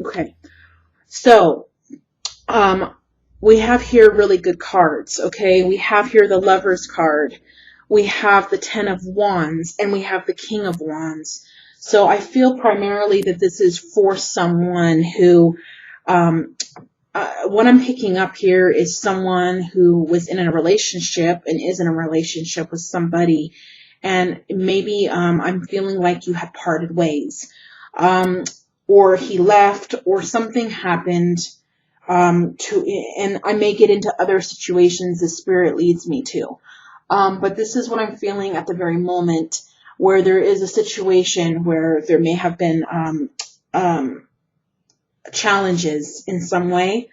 Okay. So, we have here really good cards, okay? We have here the Lover's card. We have the Ten of Wands, and we have the King of Wands. So I feel primarily that this is for someone who, what I'm picking up here is someone who was in a relationship and is in a relationship with somebody, and maybe I'm feeling like you had parted ways, or he left, or something happened, and I may get into other situations the spirit leads me to. But this is what I'm feeling at the very moment, where there is a situation where there may have been challenges in some way,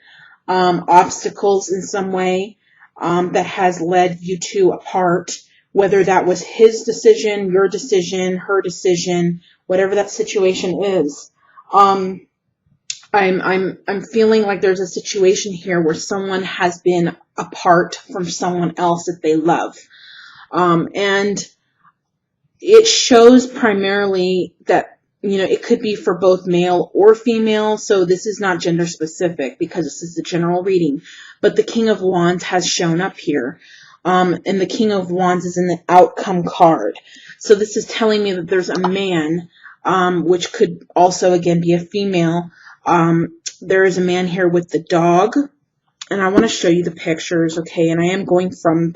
obstacles in some way, that has led you two apart, whether that was his decision, your decision, her decision, whatever that situation is. I'm feeling like there's a situation here where someone has been apart from someone else that they love. And it shows primarily that, it could be for both male or female. So this is not gender specific because this is a general reading, but the King of Wands has shown up here. And the King of Wands is in the outcome card. So this is telling me that there's a man, which could also again be a female. There is a man here with the dog, and I want to show you the pictures, okay? And I am going from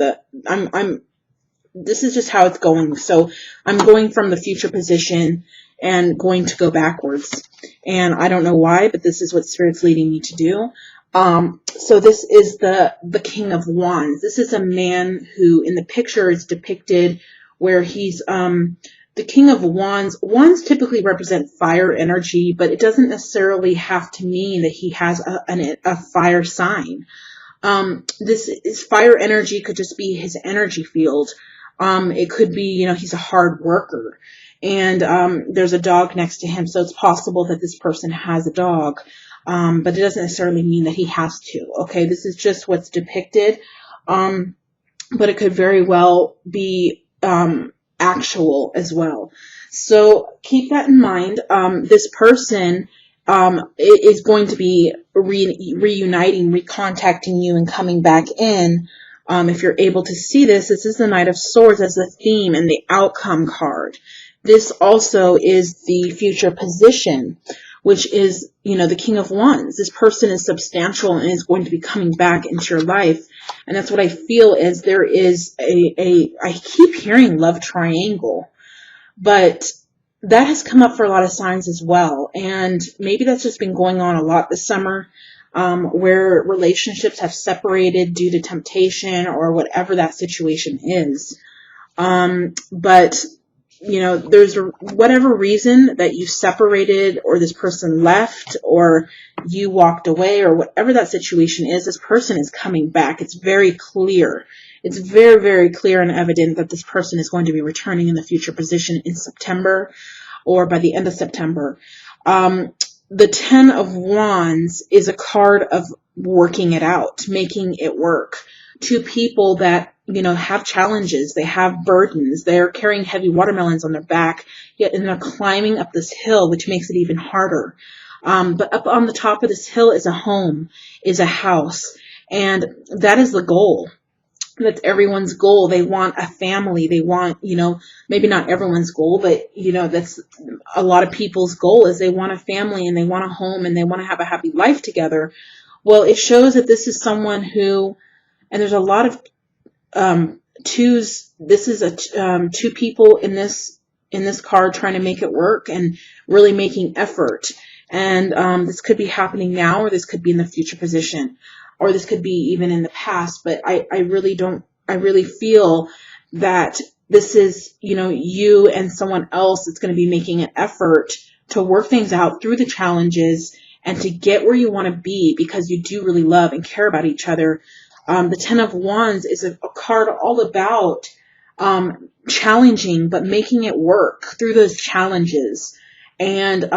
this is just how it's going. So I'm going from the future position and going to go backwards. And I don't know why, but this is what Spirit's leading me to do. So this is the King of Wands. This is a man who in the picture is depicted where he's, the King of Wands. Wands typically represent fire energy, but it doesn't necessarily have to mean that he has a fire sign. This is fire energy, could just be his energy field. It could be, he's a hard worker, and there's a dog next to him, so it's possible that this person has a dog, but it doesn't necessarily mean that he has to. Okay, this is just what's depicted, but it could very well be actual as well. So keep that in mind. This person is going to be reuniting, recontacting you, and coming back in. If you're able to see this, this is the Knight of Swords as the theme and the outcome card. This also is the future position, which is, the King of Wands. This person is substantial and is going to be coming back into your life. And that's what I feel is there is I keep hearing love triangle, but that has come up for a lot of signs as well. And maybe that's just been going on a lot this summer, where relationships have separated due to temptation or whatever that situation is. But, there's whatever reason that you separated, or this person left, or you walked away, or whatever that situation is, this person is coming back. It's very clear. It's very, very clear and evident that this person is going to be returning in the future position in September or by the end of September. The Ten of Wands is a card of working it out, making it work. Two people that, have challenges, they have burdens, they're carrying heavy watermelons on their back, yet and they're climbing up this hill, which makes it even harder. But up on the top of this hill is a home, is a house, and that is the goal. That's everyone's goal. They want a family. They want, maybe not everyone's goal, but, that's a lot of people's goal is they want a family and they want a home and they want to have a happy life together. Well, it shows that this is someone who, and there's a lot of twos. This is two people in this card trying to make it work and really making effort. And this could be happening now, or this could be in the future position, or this could be even in the past. But I really feel that this is, you and someone else that's going to be making an effort to work things out through the challenges and to get where you want to be, because you do really love and care about each other. The Ten of Wands is a card all about challenging, but making it work through those challenges, and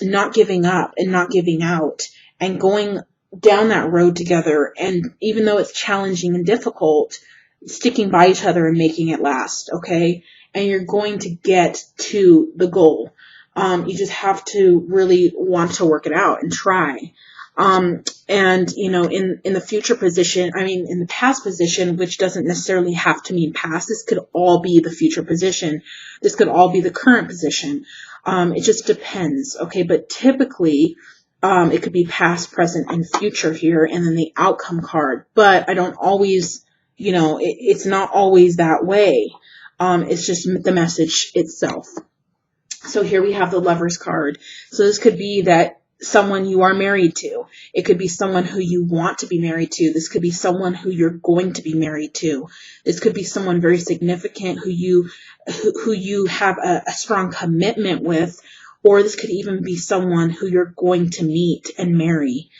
not giving up and not giving out, and going down that road together. And even though it's challenging and difficult, sticking by each other and making it last, okay? And you're going to get to the goal. You just have to really want to work it out and try. And, you know, in the future position, I mean, in the past position, which doesn't necessarily have to mean past, this could all be the future position. This could all be the current position. It just depends. Okay. But typically, it could be past, present, and future here, and then the outcome card. But I don't always, you know, it's not always that way. It's just the message itself. So here we have the Lover's card. So this could be that someone you are married to. It could be someone who you want to be married to. This could be someone who you're going to be married to. This could be someone very significant who you have a strong commitment with, or this could even be someone who you're going to meet and marry.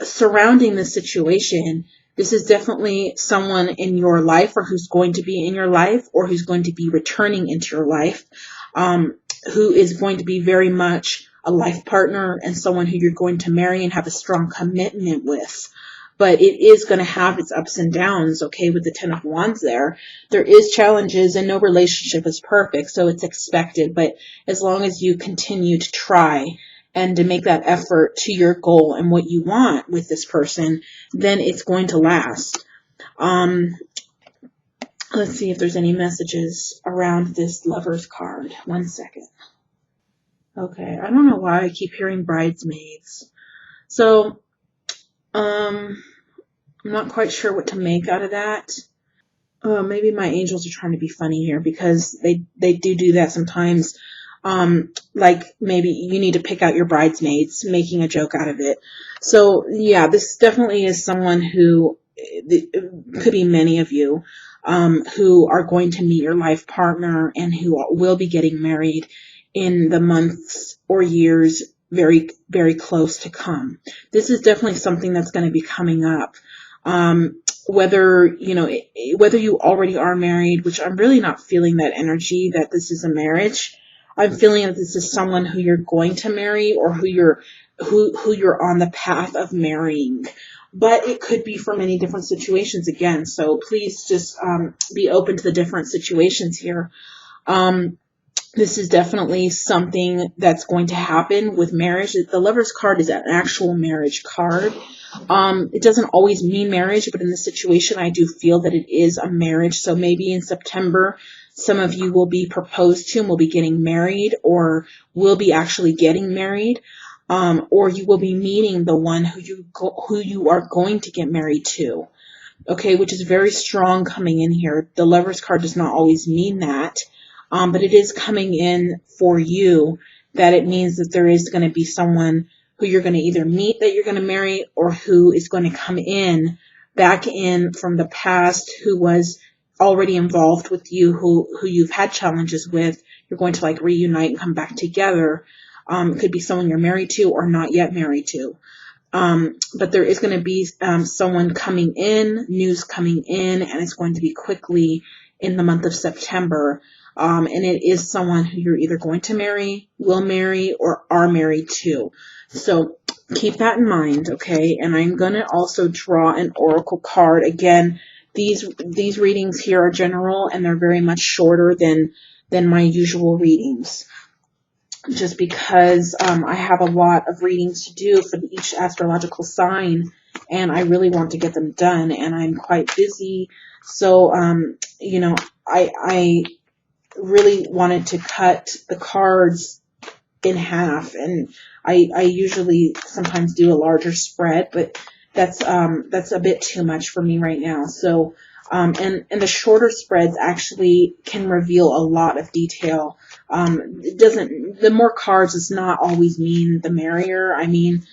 Surrounding this situation, this is definitely someone in your life, or who's going to be in your life, or who's going to be returning into your life, who is going to be very much a life partner and someone who you're going to marry and have a strong commitment with. But it is going to have its ups and downs, okay, with the Ten of Wands there. There is challenges, and no relationship is perfect, so it's expected. But as long as you continue to try and to make that effort to your goal and what you want with this person, then it's going to last. Let's see if there's any messages around this Lover's card. 1 second. Okay, I don't know why I keep hearing bridesmaids. So, I'm not quite sure what to make out of that. Maybe my angels are trying to be funny here, because they do that sometimes. Like maybe you need to pick out your bridesmaids, making a joke out of it. So yeah, this definitely is someone who, could be many of you, who are going to meet your life partner and who will be getting married in the months or years very, very close to come. This is definitely something that's going to be coming up. Whether you already are married, which I'm really not feeling that energy that this is a marriage. I'm feeling that this is someone who you're going to marry, or who you're on the path of marrying. But it could be for many different situations again. So please just be open to the different situations here. This is definitely something that's going to happen with marriage. The Lover's card is an actual marriage card. It doesn't always mean marriage, but in this situation, I do feel that it is a marriage. So maybe in September, some of you will be proposed to and will be getting married, or will be actually getting married, or you will be meeting the one who you are going to get married to. Okay, which is very strong coming in here. The Lover's card does not always mean that. But it is coming in for you, that it means that there is going to be someone who you're going to either meet that you're going to marry, or who is going to come back in from the past, who was already involved with you, who you've had challenges with. You're going to like reunite and come back together. It could be someone you're married to or not yet married to. But there is going to be someone coming in, news coming in, and it's going to be quickly in the month of September. And it is someone who you're either going to marry, will marry, or are married to. So keep that in mind, okay? And I'm going to also draw an oracle card. Again, these readings here are general, and they're very much shorter than my usual readings. Just because I have a lot of readings to do for each astrological sign, and I really want to get them done, and I'm quite busy. So, I really wanted to cut the cards in half, and I usually sometimes do a larger spread, but that's a bit too much for me right now. So, and the shorter spreads actually can reveal a lot of detail. The more cards does not always mean the merrier. I mean,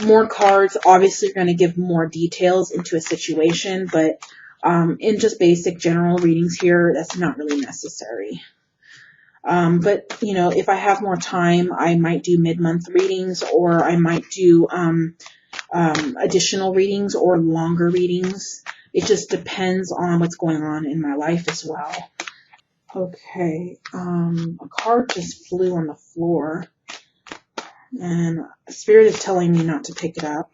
more cards obviously are going to give more details into a situation, but in just basic general readings here, that's not really necessary. But, if I have more time, I might do mid-month readings, or I might do additional readings or longer readings. It just depends on what's going on in my life as well. Okay, a card just flew on the floor, and Spirit is telling me not to pick it up.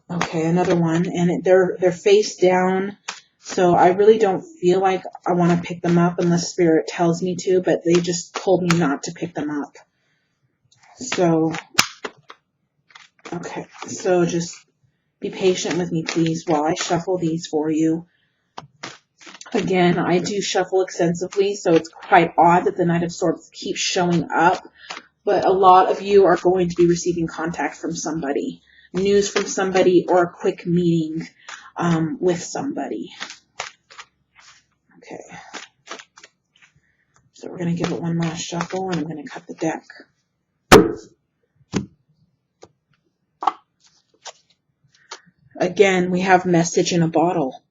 Okay, another one, and they're face down. So I really don't feel like I want to pick them up unless Spirit tells me to, but they just told me not to pick them up. So, okay, so just be patient with me, please, while I shuffle these for you. Again, I do shuffle extensively, so it's quite odd that the Knight of Swords keeps showing up, but a lot of you are going to be receiving contact from somebody, news from somebody, or a quick meeting with somebody. Okay, so we're going to give it one last shuffle, and I'm going to cut the deck. Again, we have message in a bottle.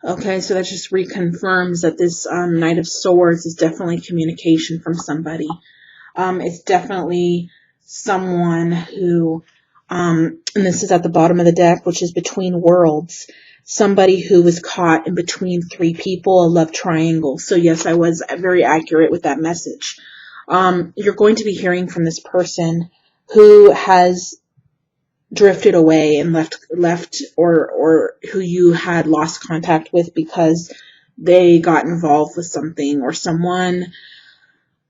Okay, so that just reconfirms that this Knight of Swords is definitely communication from somebody. It's definitely someone who, and this is at the bottom of the deck, which is between worlds. Somebody who was caught in between three people, a love triangle. So yes, I was very accurate with that message. You're going to be hearing from this person who has drifted away and left or who you had lost contact with because they got involved with something or someone.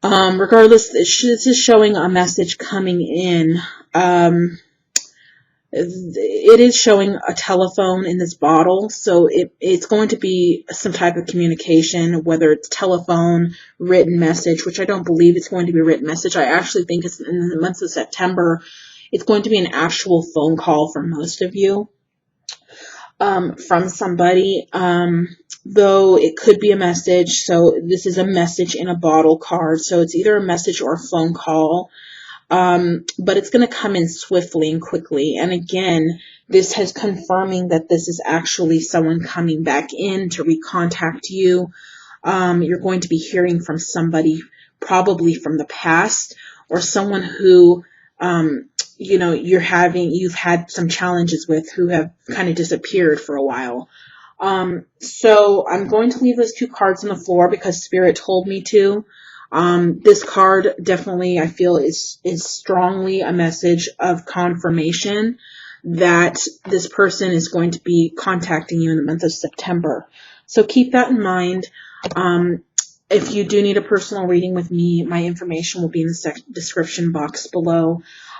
Regardless, this is showing a message coming in. It is showing a telephone in this bottle, so it's going to be some type of communication, whether it's telephone, written message, which I don't believe it's going to be a written message. I actually think it's in the month of September. It's going to be an actual phone call for most of you from somebody, though it could be a message. So this is a message in a bottle card. So it's either a message or a phone call, but it's going to come in swiftly and quickly. And again, this is confirming that this is actually someone coming back in to recontact you. You're going to be hearing from somebody probably from the past or someone who you've had some challenges with, who have kind of disappeared for a while. So I'm going to leave those two cards on the floor because Spirit told me to. This card definitely, I feel, is strongly a message of confirmation that this person is going to be contacting you in the month of September. So keep that in mind. If you do need a personal reading with me, my information will be in the description box below.